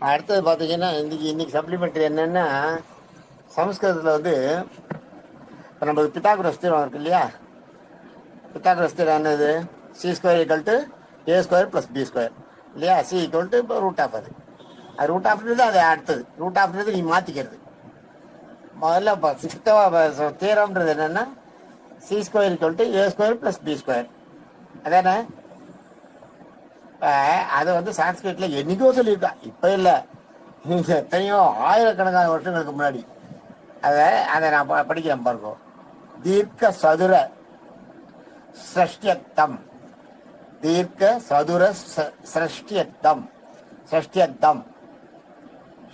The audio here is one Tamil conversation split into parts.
அடுத்தது பார்த்தீங்கன்னா இன்னைக்கு சப்ளிமெண்ட்ரி என்னன்னா சமஸ்கிருதத்தில் வந்து இப்போ நம்மளுக்கு பித்தாகுரஸ் தீரம் இருக்கு இல்லையா. பித்தாகுரஸ் தீரம் என்னது? C square equal to A square plus B square இல்லையா. சி ஈக்குவல் டு இப்போ ரூட் ஆஃப் அது ரூட் ஆஃப்ன்றது அது அடுத்தது. ரூட் ஆஃப்ன்றது நீ மாற்றிக்கிறது. முதல்ல இப்போ சிக்ஸ்த்தாக தீரம்ன்றது என்னென்னா C square equal to A square plus B square அதானே. இப்போ அது வந்து சான்ஸ்கிரிட்டில் என்னைக்கோ சொல்லியிருக்கா, இப்போ இல்லை, எத்தனையோ ஆயிரக்கணக்கான வருஷங்களுக்கு முன்னாடி. அதை நான் படிக்கிறேன் பாருங்க. தீர்க்க சதுர சிரஷ்டியத்தம், தீர்க்க சதுர சிரஷ்டியத்தம், சிரஷ்டியத்தம்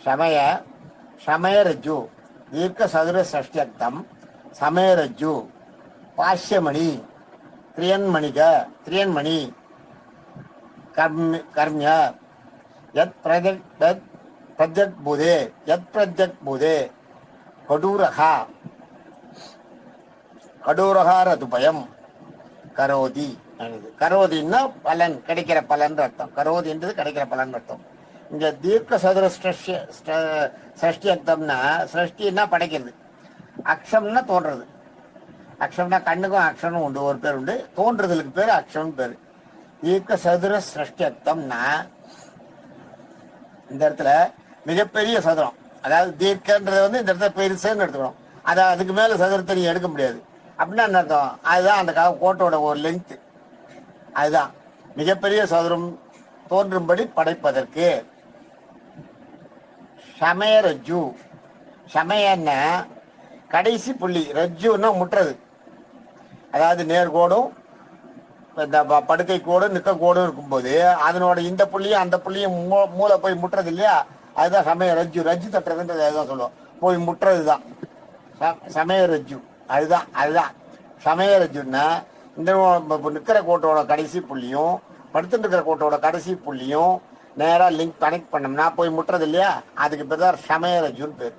சமய சமயரஜு, தீர்க்க சதுர சிரஷ்டியத்தம் சமயரஜு பாஷ்யமணி திரியன்மணிக, திரியன்மணி கர்மிய யத் பிரஜக் பூதே, யத் பிரஜக் பூதே கடூரகா, கடூரகா ரதுபயம் கரோதி. கரோதின்னா பலன், கிடைக்கிற பலன் அர்த்தம். கரோதின்றது கிடைக்கிற பலன் அர்த்தம். இங்க தீர்க்க சதுர சிருஷ்டி அர்த்தம்னா, சிருஷ்டின்னா படைக்கிறது, அக்ஷம்னா தோன்றது. அக்ஷம்னா கண்ணுக்கும் அக்ஷனும் உண்டு, ஒரு பேர் உண்டு. தோன்றதுக்கு பேர் அக்ஷம் பேர். தீர்க்க சதுர சிருஷ்டி அர்த்தம்னா இந்த இடத்துல மிகப்பெரிய சதுரம், அதாவது தீர்க்கன்றது வந்து இந்த இடத்துல பெருசுன்னு எடுத்துக்கணும். அதை அதுக்கு மேல சதுரத்தை நீ எடுக்க முடியாது. அப்படின்னா என்ன அர்த்தம்? அதுதான் அந்த கோட்டோட ஒரு லென்த். அதுதான் மிகப்பெரிய சதுரம் தோன்றும்படி படைப்பதற்கு. சமய ரஜ்ஜு, சமயன்னா கடைசி புள்ளி, ரஜ்ஜுன்னா முட்டுறது, அதாவது நேர்கோடும் இந்த படுக்கை கோடு நிற்க கோடும் இருக்கும்போது அதனோட இந்த புள்ளியும் அந்த புள்ளியும் மூளை போய் முட்டுறது இல்லையா, அதுதான் சமய ரஜ்ஜு. ரஜ்ஜு தட்டுறதுன்றது அதுதான் சொல்லுவோம், போய் முட்டுறது தான் சமய ரஜ்ஜு. அதுதான் அதுதான் சமய ரஜ்ஜுன்னா இந்த நிற்கிற கோட்டோட கடைசி புள்ளியும் படுத்துட்டு இருக்கிற கோட்டோட கடைசி புள்ளியும் நேராக லிங்க் கனெக்ட் பண்ணோம்னா போய் முட்டுறது இல்லையா, அதுக்கு பேர் தான் சமய ரஜ்ஜுன்னு பேர்.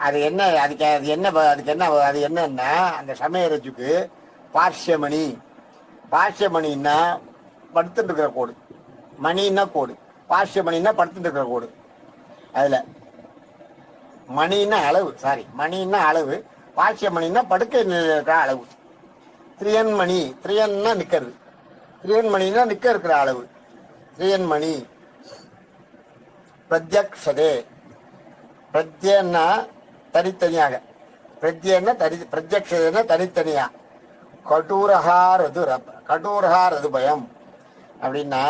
அது என்ன, அதுக்கு அது என்ன, அதுக்கு என்ன, அது என்னன்னா அந்த சமய ரஜ்ஜுக்கு பார்ஷ்யமணி, பாஷ்யமணின்னா படுத்துட்டு இருக்கிற கோடு, மணின்னா கோடு, பாஷ்யமணின்னா படுத்துட்டு இருக்கிற கோடு. அதுல மணின்னா அளவு, சாரி மணின்னா அளவு, பாஷ்யமணின்னா படுக்கை இருக்கிற அளவு. திரியன்மணி, திரியன்னா நிக்கிறது, திரியன்மணின்னா நிக்க இருக்கிற அளவு. திரியன்மணி பிரத்யக்ஷதே, பிரத்யன்னா தனித்தனியாக, பிரத்யன்னா பிரத்யக்ஷதேன்னா தனித்தனியா. கடூரஹாரது கடூரஹாரது பயம் அப்படின்னா,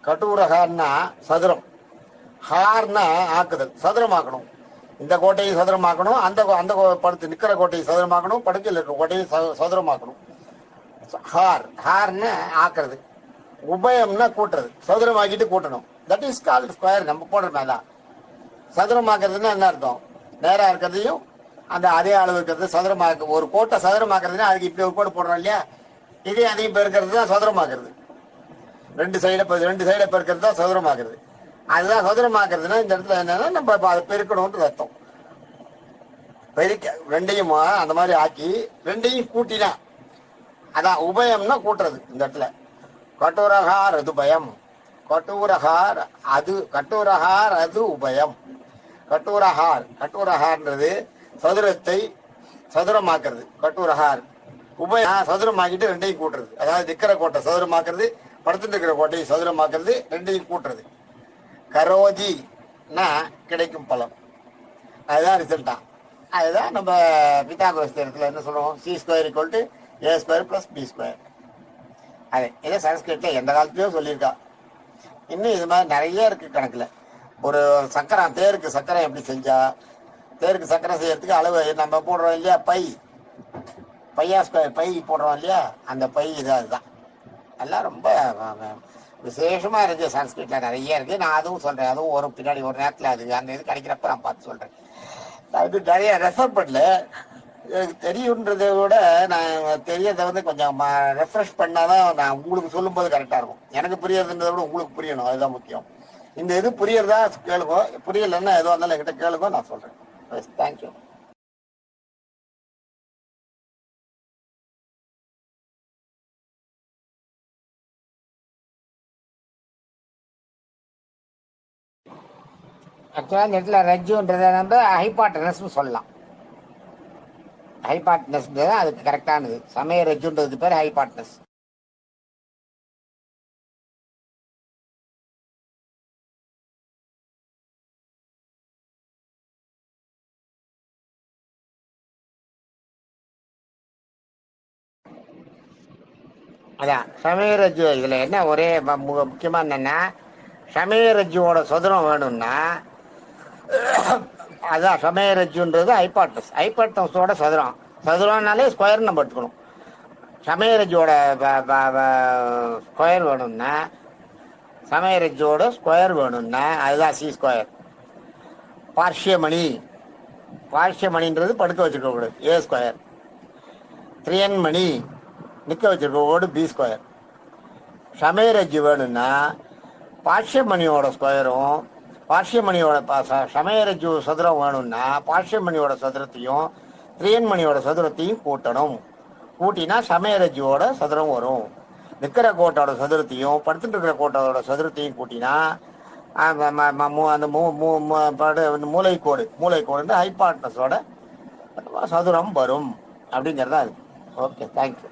கடூரகான்னா சதுரம், ஹார்னா ஆக்குதல், சதுரமாக்கணும். இந்த கோட்டையை சதுரமாக்கணும், அந்த அந்த படுத்து நிற்கிற கோட்டையை சதுரமாக்கணும், படுக்கையில் இருக்கிற கோட்டையை சதுரமாக்கணும். ஹார், ஹார்னு ஆக்குறது. உபயம்னா கூட்டுறது, சதுரமாக்கிட்டு கூட்டணும். That is called square. நம்ம போடுற மேதான் சதுரமாக்குறதுன்னா என்ன அர்த்தம்? நேரா இருக்கிறதையும் அந்த அதே அளவு இருக்கிறது சதுரமாக்கு. ஒரு கோட்டை சதுரமாக்குறதுன்னா அதுக்கு இப்படி ஒரு கோடு போடுறோம் இல்லையா, இதே அதையும் பெருக்கிறது தான் சதுரமாக்குறது. ரெண்டு சைடை பெருக்கிறது தான் சதுரமாக்குறது. அதுதான் சதுரமாக்குறதுன்னா இந்த இடத்துல என்னன்னா நம்ம அதை பெருக்கணும்ன்றது அர்த்தம். பெருக்க ரெண்டையும் அந்த மாதிரி ஆக்கி ரெண்டையும் கூட்டினா அதான் உபயம்னா கூட்டுறது. இந்த இடத்துல கட்டூரகார் அது பயம், கட்டூரகார் அது, கட்டூரகார் அது உபயம். கட்டூரஹார், கட்டூரஹார்ன்றது சதுரத்தை சதுரமாக்குறது. கட்டூரஹார் உபய சதுரமாக்கிட்டு ரெண்டையும் கூட்டுறது, அதாவது நிக்கிற கோட்டை சதுரமாக்குறது, படுத்துட்டு இருக்கிற கோட்டையை சதுரமாக்குறது, ரெண்டையும் கூட்டுறது. கரோதினா கிடைக்கும் பலம், அதுதான் ரிசல்ட்டா. அதுதான் நம்ம பித்தாகோரஸ் தேற்றத்தில் என்ன சொல்லுவோம், C square equal to A square plus B square. அது இதை சன்ஸ்கிரிட்ல எந்த காலத்துலயோ சொல்லியிருக்கா. இன்னும் இது மாதிரி நிறைய இருக்கு கணக்குல. ஒரு சக்கரை, தேருக்கு சக்கரை எப்படி செஞ்சா, தேருக்கு சக்கரை செய்யறதுக்கு அளவு நம்ம போடுறோம் இல்லையா, பையா ஸ்கொயர் பை போடுறோம் இல்லையா, அந்த பை இது. அதுதான் எல்லாம் ரொம்ப விசேஷமா இருக்கு. சன்ஸ்கிரிட்ல நிறைய இருக்கு. நான் அதுவும் சொல்றேன், அதுவும் ஒரு பின்னாடி ஒரு நேரத்தில் அது அந்த இது கிடைக்கிறப்ப நான் பார்த்து சொல்றேன். அது நிறைய ரெஃபர் பண்ணல, எனக்கு தெரியுன்றதை விட நான் தெரியறதை வந்து கொஞ்சம் ரெஃப்ரெஷ் பண்ணாதான் நான் உங்களுக்கு சொல்லும் போது கரெக்டா இருக்கும். எனக்கு புரியறதுன்றதை விட உங்களுக்கு புரியணும், அதுதான் முக்கியம். இந்த இது புரியறதா கேளுங்க, புரியலன்னா எதுவாக இருந்தாலும் என்கிட்ட கேளுங்க, நான் சொல்றேன். தேங்க்யூ. ஆக்சுவலாக இந்த இடத்துல ரஜ்ஜுன்றதை நம்ம ஹைபாட்டனஸ்னு சொல்லலாம். ஹைபாட்னஸ் தான் அதுக்கு கரெக்டானது. சமய ரஜ்ஜுன்றதுக்கு பேர் ஹைபாட்னஸ். அதான் சமய ரஜ்ஜு. இதில் என்ன ஒரே முக்கியமாக என்னென்னா, சமய ரஜ்ஜுவோட சதுரம் வேணும்னா அதான் சமய ரஜ்ஜுன்றது ஹைபாட்னஸ். ஹைபாட்னஸோட சதுரம். சதுரம்னாலே ஸ்கொயர் நம்ம எடுத்துக்கணும். சமய ரஜ்ஜுவோட ஸ்கொயர் வேணும்னா, சமய ரஜ்ஜுவோட ஸ்கொயர் வேணும்னா அதுதான் சி ஸ்கொயர். பார்ஷியமணி. பார்ஷியமணின்றது படுக்க வச்சுருக்க கூடாது, ஏ ஸ்கொயர். திரியன்மணி நிற்க வச்சிருக்க ஓடு பி ஸ்கொயர். சமயரஜ்ஜு வேணும்னா பாஷ்யமணியோட ஸ்கொயரும் பாஷ்யமணியோட சமயரஜ்ஜு சதுரம் வேணும்னா பாஷ்யமணியோட சதுரத்தையும் திரியன்மணியோட சதுரத்தையும் கூட்டணும். கூட்டினா சமயரஜ்ஜுவோட சதுரம் வரும். நிற்கிற கோட்டோட சதுரத்தையும் படுத்துட்டு இருக்கிற கோட்டோட சதுரத்தையும் கூட்டினா அந்த மூளைக்கோடு ஹைபாட்னஸோட சதுரம் வரும் அப்படிங்கிறதா அது. Okay, thank you.